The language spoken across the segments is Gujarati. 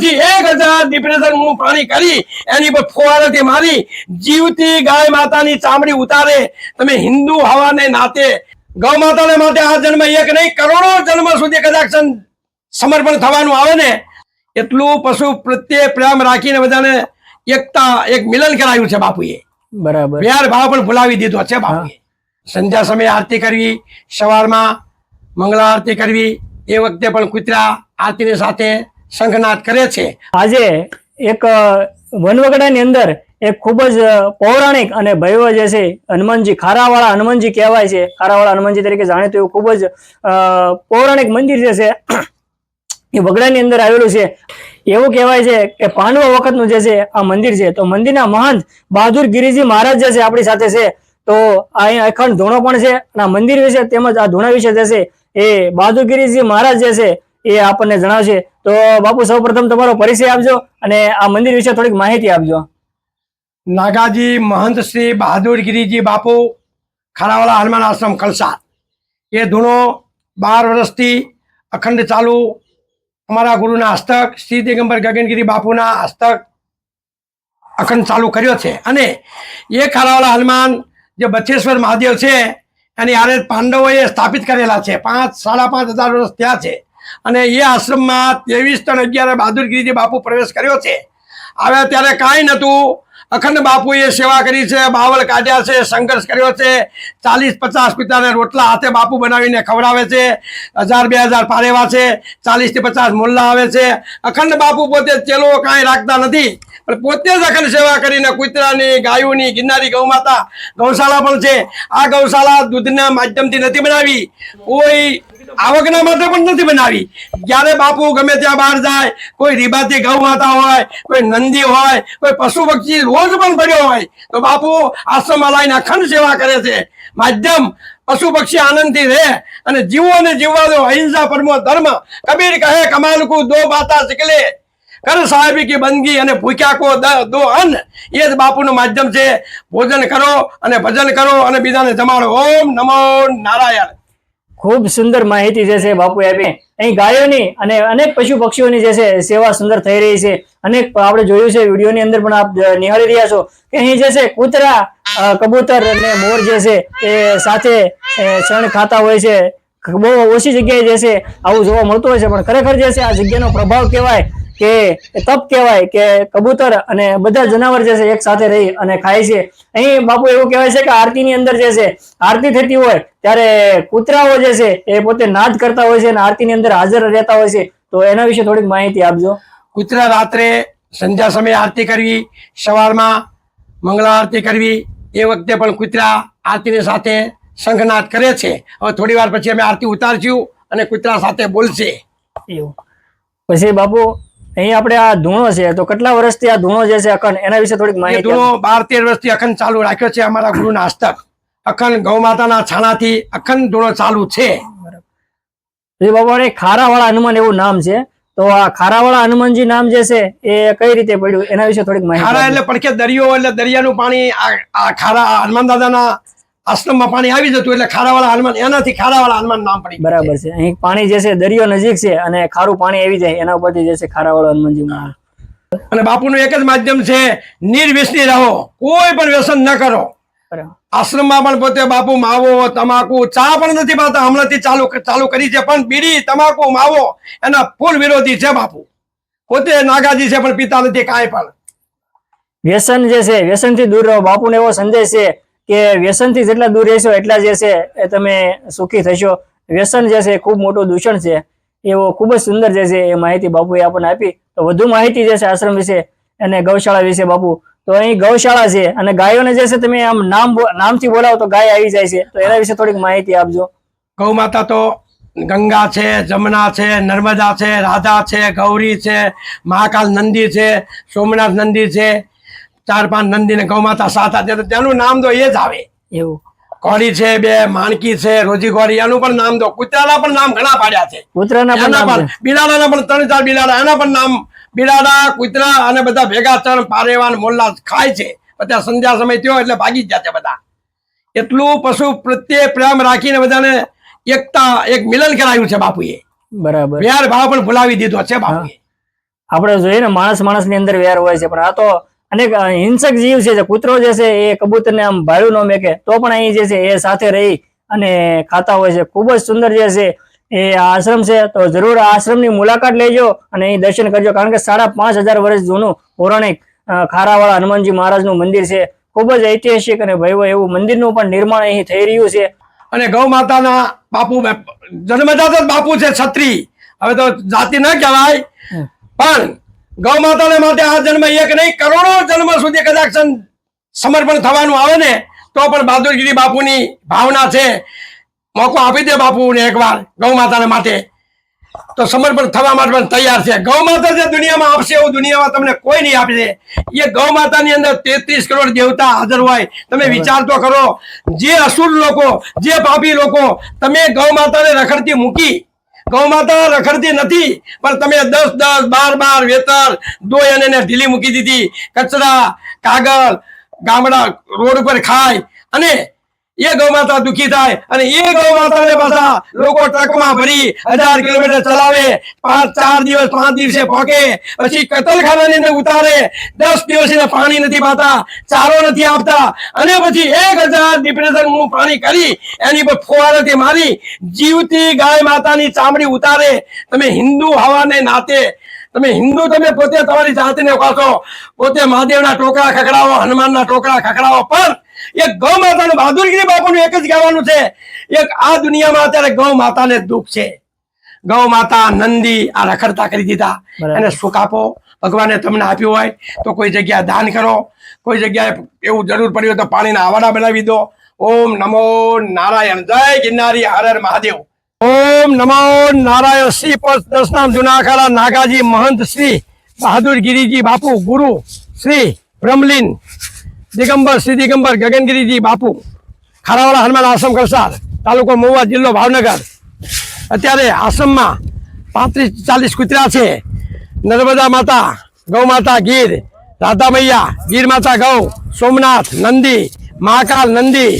પછી 1000 ડિપ્રેશન નું પાણી કરી એની પર ફુવારાથી મારી જીવતી ગાય માતાની ચામડી ઉતારે. તમે હિન્દુ હવાને નાતે ગૌ માતાને માટે આ જન્મ એક નહીં કરોડો જન્મ સુધી કદાચ સમર્પણ થવાનું આવે ને એટલું પશુ પ્રત્યે પ્રેમ રાખીને બધાને એકતા એક મિલન કરાયું છે બાપુએ. બરાબર. વ્યાર ભાવ પણ ભૂલાવી દીધો છે બાપુએ. સંધ્યા સમયે આરતી કરવી, સવારમાં મંગળા આરતી કરવી, એ વખતે પણ કૂતરા આરતીની સાથે શંખનાદ કરે છે. આજે એક વનવગડાની અંદર એક ખૂબ જ પૌરાણિક અને ભવ્ય જે છે હનુમાનજી, ખારાવાળા હનુમાનજી કહેવાય છે. ખારાવાળા હનુમાનજી તરીકે જાણીતું એવું ખૂબ જ પૌરાણિક મંદિર જે છે એ વગડાની અંદર આવેલું છે. એવું કહેવાય છે કે પાંડવો વખતનું જે છે આ મંદિર છે. તો મંદિરના મહંત બહાદુર ગિરિજી મહારાજ જે છે આપણી સાથે છે. તો અહીંયા અખંડ ધૂણો પણ છે અને આ મંદિર વિશે તેમજ આ ધૂણા વિશે જે છે એ બહાદુર ગિરિજી મહારાજ જે છે એ આપણને જણાવશે. તો બાપુ સૌપ્રથમ તમારો પરિચય આપજો અને આ મંદિર વિશે થોડીક માહિતી આપજો. નાગાજી મહંત શ્રી બહાદુર ગિરિજી બાપુ, ખારાવાળા હનુમાન આશ્રમ કલસાડ, એ ધૂણો 12 વર્ષથી અખંડ ચાલુ અમારા ગુરુના હસ્તક શ્રી દિગંબર ગગનગીરી બાપુના હસ્તક અખંડ ચાલુ કર્યો છે. અને એ ખારાવાળા હનુમાન જે બચેશ્વર મહાદેવ છે એની આરે પાંડવોએ સ્થાપિત કરેલા છે. 5,500 વર્ષ થયા છે. અને એ આશ્રમમાં 23/11 બહાદુર ગિરિજી બાપુ પ્રવેશ કર્યો છે. આવ્યા ત્યારે કાંઈ નહોતું. અખંડ બાપુએ સેવા કરી છે, બાવળ કાઢ્યા છે, સંઘર્ષ કર્યો છે. 40-50 કૂતરાને રોટલા હાથે બાપુ બનાવીને ખવડાવે છે. 1000-2000 પારેવા છે. 40 થી 50 મોલ્લા આવે છે. અખંડ બાપુ પોતે ચેલો કાંઈ રાખતા નથી, પણ પોતે જ અખંડ સેવા કરીને કૂતરાની, ગાયોની, ગિરનારી ગૌ માતા ગૌશાળા પણ છે. આ ગૌશાળા દૂધના માધ્યમથી નથી બનાવી, કોઈ આવકના માટે પણ નથી બનાવી. જ્યારે બાપુ ગમે ત્યાં બહાર જાય, કોઈ રીબાતી ગૌ માતા હોય, કોઈ નંદી હોય, કોઈ પશુ પક્ષી રોજ પણ પડ્યો હોય તો બાપુ આશ્રમમાં લાવીને અખંડ સેવા કરે છે. માધ્યમ પશુ પક્ષી આનંદથી રહે અને જીવોને જીવવા દો, અહિંસા પરમો ધર્મ. કબીર કહે કમાલ કો દો બાતા શીખલે, કર સાહેબી की બંદગી અને ભૂખ્યા કો દો અન્ન. એ જ બાપુનું માધ્યમ છે. ભોજન કરો અને ભજન કરો અને બીજાને જમાડો. ઓમ નમો નારાયણ. ખૂબ સુંદર માહિતી જે છે બાપુએ આપી. અહીં ગાયોની અને અનેક પશુ પક્ષીઓની જે છે સેવા સુંદર થઈ રહી છે. અનેક આપણે જોયું છે વિડીયોની અંદર પણ આપ નિહાળી રહ્યા છો કે અહીં જે છે કૂતરા, કબૂતર અને મોર જે છે એ સાથે શણ ખાતા હોય છે. બહુ ઓછી જગ્યાએ જે છે આવું જોવા મળતું હોય છે, પણ ખરેખર જે છે આ જગ્યાનો પ્રભાવ કહેવાય કે તપ કહેવાય કે કબૂતર અને બધા જનાવર જે છે એક સાથે રહી અને ખાય છે. અહીં બાપુ એવું કહેવાય છે કે આરતીની અંદર જે છે આરતી થતી હોય ત્યારે કૂતરાઓ જે છે એ પોતે નાદ કરતા હોય છે અને આરતીની અંદર હાજર રહેતા હોય છે. તો એના વિશે થોડીક માહિતી આપજો. કૂતરા રાત્રે સંધ્યા સમયે આરતી કરવી, સવારમાં મંગળા આરતી કરવી, એ વખતે પણ કૂતરા આરતીની સાથે શંખનાદ કરે છે. હવે થોડી વાર પછી અમે આરતી ઉતારશું અને કૂતરા સાથે બોલશે. એવું પછી બાપુ અહીં આપણે આ ધૂણો છે તો કેટલા વર્ષથી આ ધૂણો જે છે અખંડ, એના વિશે થોડીક માહિતી. ધૂણો 12-13 વર્ષથી અખંડ ચાલુ રાખ્યો છે અમારા ગુરુના હસ્તક. અખંડ ગૌ માતાના છાણાથી અખંડ ધૂણો ચાલુ છે. બાપુ ખારાવાળા હનુમાન એવું નામ છે, તો આ ખારાવાળા હનુમાનજી નામ જે છે એ કઈ રીતે પડ્યું એના વિશે થોડીક માહિતી. ખારા એટલે પડખે દરિયો, એટલે દરિયાનું પાણી આ ખારા હનુમાન દાદાના આશ્રમમાં પાણી આવી જતું એટલે ખારાવાળા હનુમાન, એનાથી ખારાવાળા હનુમાન નામ પડી. બરાબર છે. અહીં પાણી જે છે દરિયો નજીક છે અને ખારું પાણી આવી જાય એના ઉપરથી જે છે ખારાવાળા હનુમાનજી. અને બાપુનું એક જ માધ્યમ છે, નિર્વ્યસની રહો, કોઈ પણ વ્યસન ન કરો. આશ્રમમાં પણ પોતે બાપુ માવો, તમાકુ, ચા પણ નથી પાતા, હમણાંથી ચાલુ કરી છે, પણ બીડી, તમાકુ, માવો એના ફૂલ વિરોધી છે બાપુ. પોતે નાગાજી છે પણ પીતા નથી કાંઈ પણ. વ્યસન જે છે વ્યસનથી દૂર રહો. બાપુને એવો સંદેશ છે કે વ્યસનથી જેટલા દૂર રહેશો એટલા જે છે એ તમે સુખી થશો. વ્યસન જે છે ખૂબ મોટું દૂષણ છે. એવો ખૂબ જ સુંદર જે છે એ માહિતી બાપુએ આપણને આપી. તો વધુ માહિતી જે છે આશ્રમ વિશે અને ગૌશાળા વિશે બાપુ, તો અહીં ગૌશાળા છે અને ગાયોને જે છે તમે આમ નામથી બોલાવો તો ગાય આવી જાય છે, તો એના વિશે થોડીક માહિતી આપજો. ગૌ માતા તો ગંગા છે, જમના છે, નર્મદા છે, રાધા છે, ગૌરી છે, મહાકાલ નંદી છે, સોમનાથ નંદી છે, 4-5 નંદીને ગૌ માતા 7 છે. તેનું નામ તો એ જ આવે. એવું ઘોડી છે, 2 માણકી છે, રોજી ઘોડી, એનું પણ નામ દો. કૂતરાના પણ નામ ઘણા પાડ્યા છે. કૂતરાના પણ, બિલાડાના પણ 3-4 બિલાડા, એના પણ નામ. બિલાડા, કૂતરા અને બધા ભેગા ચણ પારેવાન મોલ્લા ખાય છે. બધા સંધ્યા સમય થયો એટલે ભાગી જ જાય છે બધા. એટલું પશુ પ્રત્યે પ્રેમ રાખીને બધાને એકતા એક મિલન કરાયું છે બાપુએ. બરાબર. વ્યાર ભાવ પણ ભૂલાવી દીધો છે બાપુએ. આપણે જોઈએ ને માણસ ની અંદર વેર હોય છે, પણ આ તો અનેક હિંસક જીવ છે. જે કૂતરો જે છે એ કબૂતરને આમ ભાડું ન મેકે તો પણ અહીં જે છે એ સાથે રહી અને ખાતા હોય છે. ખૂબ જ સુંદર જે છે એ આશ્રમ છે. તો જરૂર આ આશ્રમની મુલાકાત લેજો અને અહીં દર્શન કરજો, કારણ કે 5,500 વર્ષ જૂનું પૌરાણિક ખારાવાળા હનુમાનજી મહારાજનું મંદિર છે. ખૂબ જ ઐતિહાસિક અને ભવ્ય એવું મંદિરનું પણ નિર્માણ અહીં થઈ રહ્યું છે. અને ગૌ માતાના બાપુ જન્મજાત જ બાપુ છે છત્રી. હવે તો જાતિ ન કહેવાય, પણ ગૌ માતાને માટે આ જન્મ એક નહીં કરોડો જન્મ સુધી કદાચ સમર્પણ થવાનું આવે ને તો પણ બહાદુરગીરી બાપુની ભાવના છે. મોકો આપી દે બાપુને એકવાર ગૌ માતાને માટે, તો સમર્પણ થવા માટે પણ તૈયાર છે. ગૌ માતા જે દુનિયામાં આપશે એવું દુનિયામાં તમને કોઈ નહીં આપશે. એ ગૌ માતાની અંદર 33 કરોડ દેવતા હાજર હોય. તમે વિચાર તો કરો, જે અસુર લોકો, જે પાપી લોકો, તમે ગૌ માતાને રખડતી મૂકી. ગૌ માતા રખડતી નથી, પણ તમે 10-10, 12-12 વેતર દોય અને ઢીલી મૂકી દીધી. કચરા, કાગળ, ગામડા રોડ ઉપર ખાય, અને એ ગૌ માતા દુખી થાય. અને એ ગૌ માતાને પાછા લોકો ટ્રકમાં ભરી 1000 કિલોમીટર ચલાવે, 4 દિવસ 5 દિવસે પહોંચે, પછી કતલખાનાની અંદર ઉતારે. 10 દિવસ પાણી નથી પાતા, ચારો નથી આપતા, અને પછી 1000 ડિપ્રેશન નું પાણી કરી એની પર ફુવારાથી મારી જીવતી ગાય માતાની ચામડી ઉતારે. તમે હિન્દુ હવાને નાતે, તમે હિન્દુ, તમે પોતે તમારી જાતિને કહો, પોતે મહાદેવના ટોકરા ખખડાવો, હનુમાનના ટોકરા ખખડાવો, પણ એક ગૌ માતાનું બહાદુરગીરી બાપુનું એક જ કહેવાનું છે, એક આ દુનિયામાં અત્યારે ગૌ માતાને દુઃખ છે. ગૌ માતા નંદી આ રખડતા કરી દીધા, એને સુખ આપો. ભગવાને તમને આપ્યું હોય તો કોઈ જગ્યાએ દાન કરો, કોઈ જગ્યાએ એવું જરૂર પડી હોય તો પાણીના આવાડા બનાવી દો. ઓમ નમો નારાયણ. જય ગિરનારી, હર હર મહાદેવ. ઓમ નમો નારાયણ. શ્રી દસનામ જુનાખાડા નાગાજી મહંત શ્રી બહાદુરગીરીજી બાપુ, ગુરુ શ્રી બ્રહ્મલીન દિગંબર શ્રી દિગંબર ગગનગીરીજી બાપુ, ખારાવાળા હનુમાન આશ્રમ કલસાડ, તાલુકો મહુવા, જિલ્લો ભાવનગર. અત્યારે આશ્રમમાં 35-40 કૂતરા છે. નર્મદા માતા, ગૌ માતા ગીર, રાધા મૈયા, ગીર માતા ગૌ, સોમનાથ નંદી, મહાકાલ નંદી,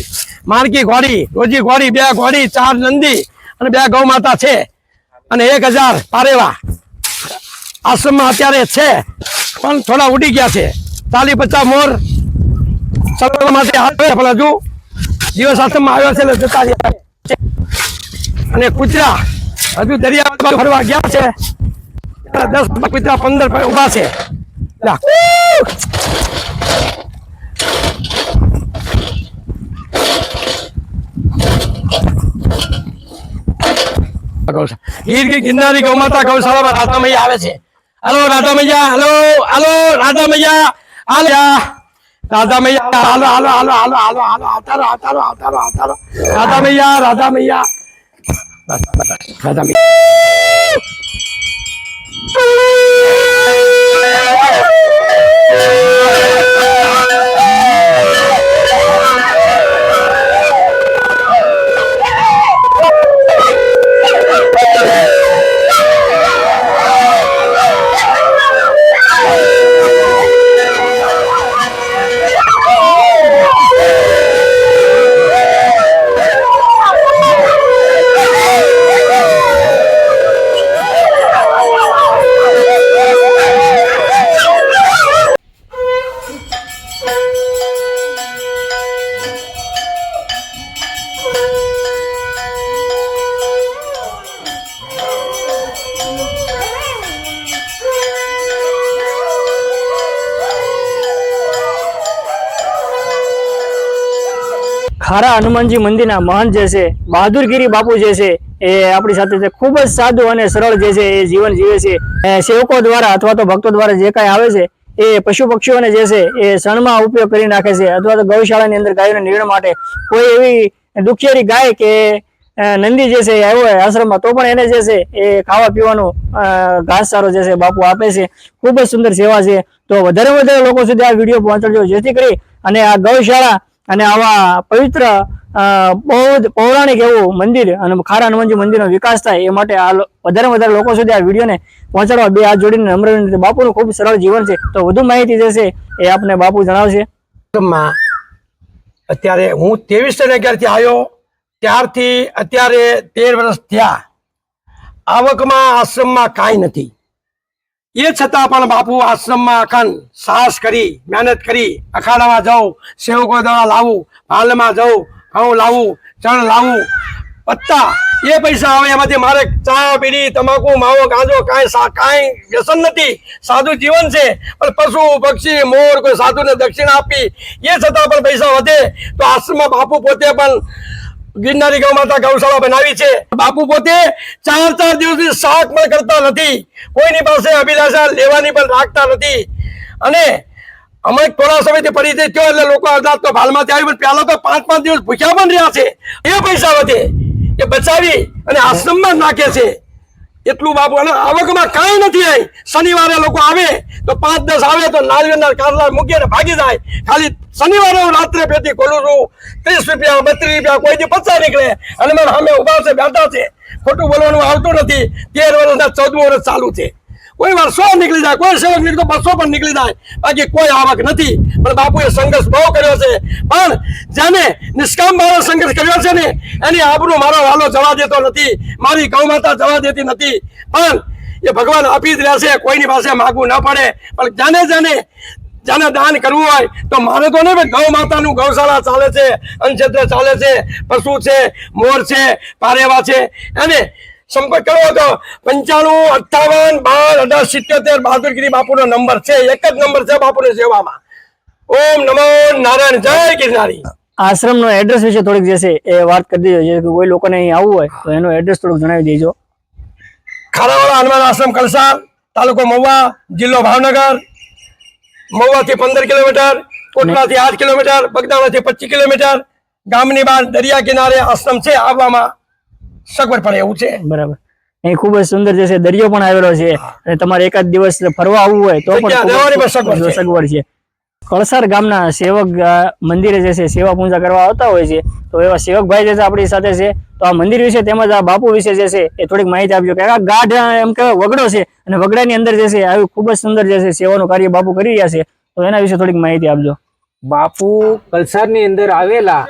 માણકી ઘોડી, રોજી ઘોડી, 2 ઘોડી, 4 નંદી અને 2 ગૌ માતા છે. અને 1000 પારેવા આશ્રમમાં અત્યારે છે, પણ થોડા ઉડી ગયા છે. 40-50 મોર ચલવા માટે આવે, પણ હજુ દિવસ આશ્રમમાં આવ્યો છે એટલે જતા રહ્યા છે. અને કૂતરા હજુ દરિયા ફરવા ગયા છે. 10 કૂતરા 15 ઉભા છે. ગિરનારી ગૌ માતા ગૌશાળામાં રાધા મૈયા આવે છે. હલો રાધા મૈયા, હલો હલો રાધા મૈયા, આલ્યા રાધા મૈયા, હાલો હાલો હાલો હાલો હાલો હાલો, આવતારો આવતારો આવતારો આવતારો. રાધા મૈયા, રાધા મૈયા, બસ બસ રાધા મૈયા. ખારા હનુમાનજી મંદિરના મહંત જે છે બહાદુરગીરી બાપુ જે છે એ આપણી સાથે છે. ખૂબ જ સાદું અને સરળ જે છે એ જીવન જીવે છે. સેવકો દ્વારા અથવા તો ભક્તો દ્વારા જે કાંઈ આવે છે એ પશુ પક્ષીઓને જે છે એ શણમાં ઉપયોગ કરી નાખે છે, અથવા તો ગૌશાળાની અંદર ગાયોના નિર્ણય માટે કોઈ એવી દુખિયારી ગાય કે નંદી જે છે આવ્યો હોય આશ્રમમાં, તો પણ એને જે છે એ ખાવા પીવાનું ઘાસચારો જે છે બાપુ આપે છે. ખૂબ જ સુંદર સેવા છે. તો વધારે વધારે લોકો સુધી આ વિડીયો પહોંચાડજો, જેથી કરી અને આ ગૌશાળા અને આવા પવિત્ર બહુ પૌરાણિક એવું મંદિર અને ખારા હનુમાનજી મંદિરનો વિકાસ થાય એ માટે આ વધારે વધારે લોકો સુધી આ વિડીયોને પહોંચાડવા 2 હાથ જોડીને નમ્ર વિનંતી. બાપુનું ખૂબ સરળ જીવન છે. તો વધુ માહિતી જે છે એ આપને બાપુ જણાવશે. અત્યારે હું 23 આવ્યો ત્યારથી અત્યારે 13 વર્ષ થયા. આવકમાં આશ્રમમાં કાંઈ નથી. એ છતાં પણ બાપુ આશ્રમમાં અખંડ સાહસ કરી મહેનત કરી અખાડામાં જાઉં, સેવકો દ્વારા લાવું, હાલમાં જાઉં, ઘઉં લાવું, ચણ લાવું, પત્તા એ પૈસા આવે એમાંથી મારે ચા બીડી તમાકુ માવો ગાંજો કાંઈ વ્યસન નથી, સાદું જીવન છે. પણ પશુ પક્ષી મોર કોઈ સાધુને દક્ષિણા આપી એ છતાં પણ પૈસા વધે તો આશ્રમમાં બાપુ પોતે પણ ગિરનારી ગૌ માતા ગૌશાળા બનાવી છે. બાપુ પોતે 4 દિવસથી શાક પણ કરતા નથી, કોઈની પાસે અભિલાષા લેવાની પણ રાખતા નથી. અને અમે થોડા સમયથી પરિચય થયો એટલે લોકો અડધા તો ભાલમાંથી આવી, પણ પહેલા તો 5 દિવસ ભૂખ્યા પણ રહ્યા છે. એ પૈસા વધે એ બચાવી અને આશ્રમમાં નાખે છે. એટલું બાપુ. અને આવકમાં કાંઈ નથી. અહીં શનિવારે લોકો આવે તો 5-10 આવે તો નાળિયેરના કારલા મૂકીને ભાગી જાય. ખાલી શનિવારે હું રાત્રે પેટી ખોલું છું, 30 રૂપિયા 32 રૂપિયા કોઈ દી 50 નીકળે અને મારા સામે ઉભા છે બેઠા છે. ખોટું બોલવાનું આવતું નથી. 13 વર્ષના 14મું વર્ષ ચાલુ છે. કોઈ વાર 100 નીકળી જાય, કોઈ સેવક નીકળી તો 200 પણ નીકળી જાય, બાકી કોઈ આવક નથી. પણ બાપુએ સંઘર્ષ બહુ કર્યો છે. પણ જેને નિષ્કામ ભાવે સંઘર્ષ કર્યો છે ને એની આબરૂ મારો વાલો જવા દેતો નથી, મારી ગૌ માતા જવા દેતી નથી. પણ એ ભગવાન આપી જ રહ્યા છે, કોઈની પાસે માગવું ન પડે. પણ જેને દાન કરવું હોય તો મારે તો નહીં, ગૌ માતાનું ગૌશાળા ચાલે છે, અન્નક્ષેત્ર ચાલે છે, પશુ છે, મોર છે, પારેવા છે, એને સંપર્ક કરવો તો 95 58 12 18 77 બહાદુરગીરી બાપુનો નંબર છે. એક જ નંબર છે બાપુની સેવામાં. ઓમ નમો નારાયણ. જય ગિરનારી. આશ્રમનો એડ્રેસ વિશે થોડીક જે છે એ વાત કરી દેજો, જે કોઈ લોકોને અહીં આવવું હોય તો એનો એડ્રેસ થોડુંક જણાવી દેજો. ખારાવાળા હનુમાન આશ્રમ કલસાર, તાલુકો મહુવા, જિલ્લો ભાવનગર. મહુવાથી 15 કિલોમીટર, કોટડાથી 8 કિલોમીટર, બગદાણાથી 25 કિલોમીટર. ગામની બહાર દરિયા કિનારે આશ્રમ છે, આવવામાં સગવડ પડે એવું છે. બરાબર. અહીં ખૂબ જ સુંદર જે છે દરિયો પણ આવેલો છે, અને તમારે એકાદ દિવસ ફરવા આવવું હોય તો પણ સગવડ છે. કળસાર ગામના સેવક મંદિરે જે છે સેવા પૂજા કરવા આવતા હોય છે, તો એવા સેવકભાઈ જે છે આપણી સાથે છે. તો આ મંદિર વિશે તેમજ આ બાપુ વિશે જે છે એ થોડીક માહિતી આપજો કે આ ગાઢ એમ કહેવાય વગડો છે, અને વગડાની અંદર જે છે આવી ખૂબ જ સુંદર જે છે સેવાનું કાર્ય બાપુ કરી રહ્યા છે. તો એના વિશે થોડીક માહિતી આપજો. બાપુ કલસારની અંદર આવેલા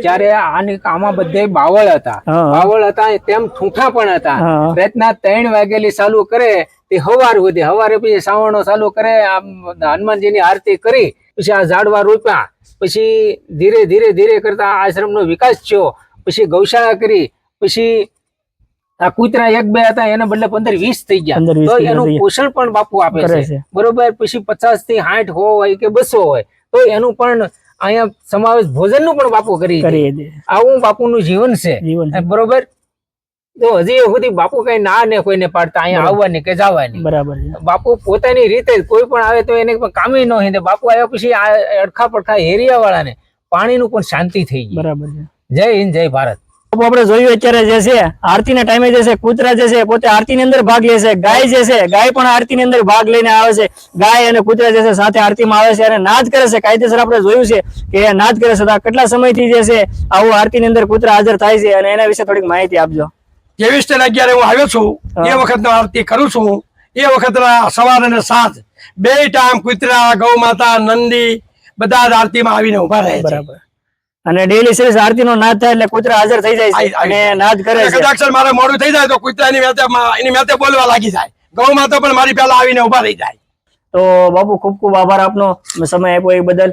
ત્યારે આમાં બધે બાવળ હતા, તેમ ઠૂઠા પણ હતા. રાતના 3 વાગેલી ચાલુ કરે તે સવાર સુધી, સવારે પછી સાવણો ચાલુ કરે, હનુમાનજીની આરતી કરી પછી આ ઝાડવા રોપ્યા. પછી ધીરે ધીરે ધીરે કરતા આશ્રમનો વિકાસ થયો. પછી ગૌશાળા કરી, પછી આ કૂતરા 1-2 હતા એને બદલે 15-20 થઈ ગયા. તો એનું પોષણ પણ બાપુ આપે છે, બરોબર. પછી 50 થી 60 હોય કે 200 હોય તો એનું પણ અહીંયા સમાવેશ ભોજનનું પણ બાપુ કરી દે. આવું બાપુનું જીવન છે, બરોબર. તો હજી સુધી બાપુ કઈ ના ને કોઈને પાડતા અહીંયા આવવાની કે જવાની. બરાબર. બાપુ પોતાની રીતે કોઈ પણ આવે તો એને કામે ન હોય. બાપુ આવ્યા પછી આ અડખા પડખા એરિયા વાળાને પાણીનું પણ શાંતિ થઈ ગઈ. બરાબર. જય હિન્દ, જય ભારત. આપણે જોયું અત્યારે જે છે આરતીના ટાઈમે જે છે કૂતરા જે છે પોતે આરતીની અંદર ભાગ લે છે. ગાય જે છે ગાય પણ આરતીની અંદર ભાગ લઈને આવે છે. ગાય અને કૂતરા જે છે સાથે આરતીમાં આવે છે અને નાદ કરે છે. કાયદેસર આપણે જોયું છે કે નાદ કરે છે. કેટલા સમયથી જે છે આવું આરતીની અંદર કૂતરા હાજર થાય છે, અને એના વિશે થોડીક માહિતી આપજો. 23-11 હું આવ્યો છું એ વખતનો આરતી કરું છું. એ વખતના સવાર અને સાંજ 2 ટાઈમ કૂતરા, ગૌ માતા, નંદી બધા જ આરતીમાં આવીને ઉભા રહે છે. બરાબર. અને ડેલી સર્વિસ આરતીનો નાદ થાય એટલે કૂતરા હાજર થઈ જાય છે અને નાદ કરે છે. કદાચ મારે મોડું થઈ જાય તો કૂતરા એની મેતે બોલવા લાગી જાય. ગૌ માતા પણ મારી પહેલા આવીને ઉભા રહી જાય. તો બાપુ ખૂબ ખૂબ આભાર આપનો સમય આપ્યો એ બદલ.